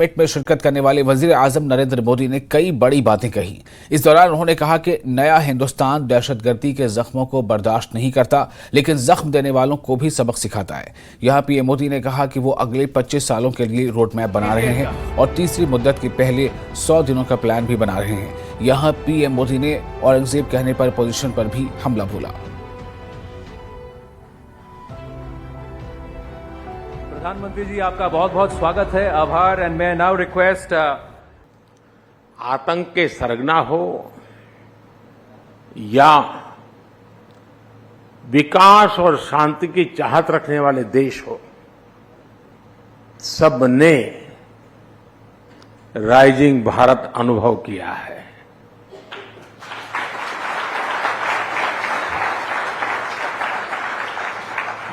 Summit में शिरकत करने वाले वजीर आजम नरेंद्र मोदी ने कई बड़ी बातें कही। इस दौरान उन्होंने कहा कि नया हिंदुस्तान दहशतगर्दी के जख्मों को बर्दाश्त नहीं करता, लेकिन जख्म देने वालों को भी सबक सिखाता है। यहाँ पीएम मोदी ने कहा कि वो अगले 25 सालों के लिए रोड मैप बना रहे हैं और तीसरी मुद्दत के पहले 100 दिनों का प्लान भी बना रहे हैं। यहाँ पीएम मोदी ने औरंगजेब कहने पर पोजीशन पर भी हमला बोला। प्रधानमंत्री जी, आपका बहुत बहुत स्वागत है, आभार। एंड मैं नाउ रिक्वेस्ट आतंक के सरगना हो या विकास और शांति की चाहत रखने वाले देश हो, सबने राइजिंग भारत अनुभव किया है।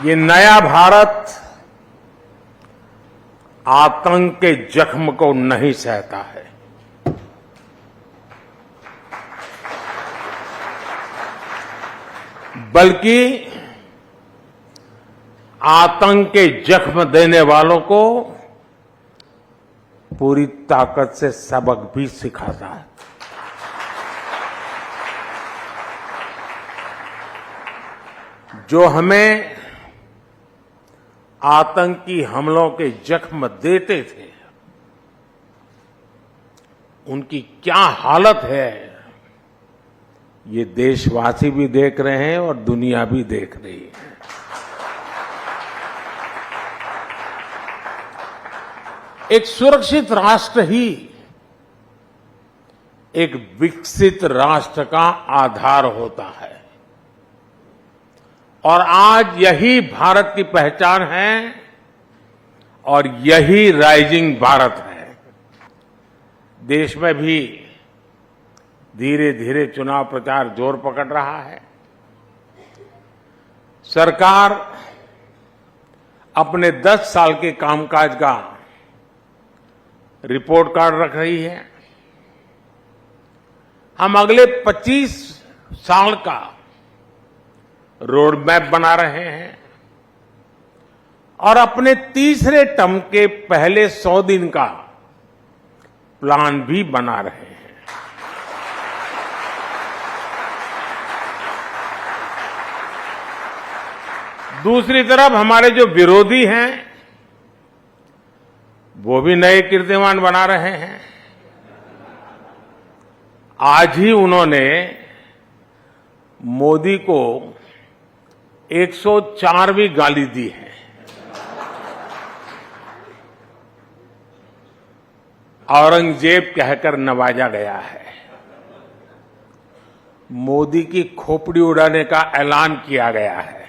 ये नया भारत आतंक के जख्म को नहीं सहता है। बल्कि आतंक के जख्म देने वालों को पूरी ताकत से सबक भी सिखाता है। जो हमें आतंकी हमलों के जख्म देते थे, उनकी क्या हालत है, ये देशवासी भी देख रहे हैं और दुनिया भी देख रही है। एक सुरक्षित राष्ट्र ही एक विकसित राष्ट्र का आधार होता है और आज यही भारत की पहचान है और यही राइजिंग भारत है। देश में भी धीरे धीरे चुनाव प्रचार जोर पकड़ रहा है। सरकार अपने 10 साल के कामकाज का रिपोर्ट कार्ड रख रही है। हम अगले 25 साल का रोड मैप बना रहे हैं और अपने तीसरे टर्म के पहले 100 दिन का प्लान भी बना रहे हैं। दूसरी तरफ हमारे जो विरोधी हैं, वो भी नए कीर्तिमान बना रहे हैं। आज ही उन्होंने मोदी को 104वीं गाली दी है। औरंगजेब कहकर नवाजा गया है। मोदी की खोपड़ी उड़ाने का ऐलान किया गया है।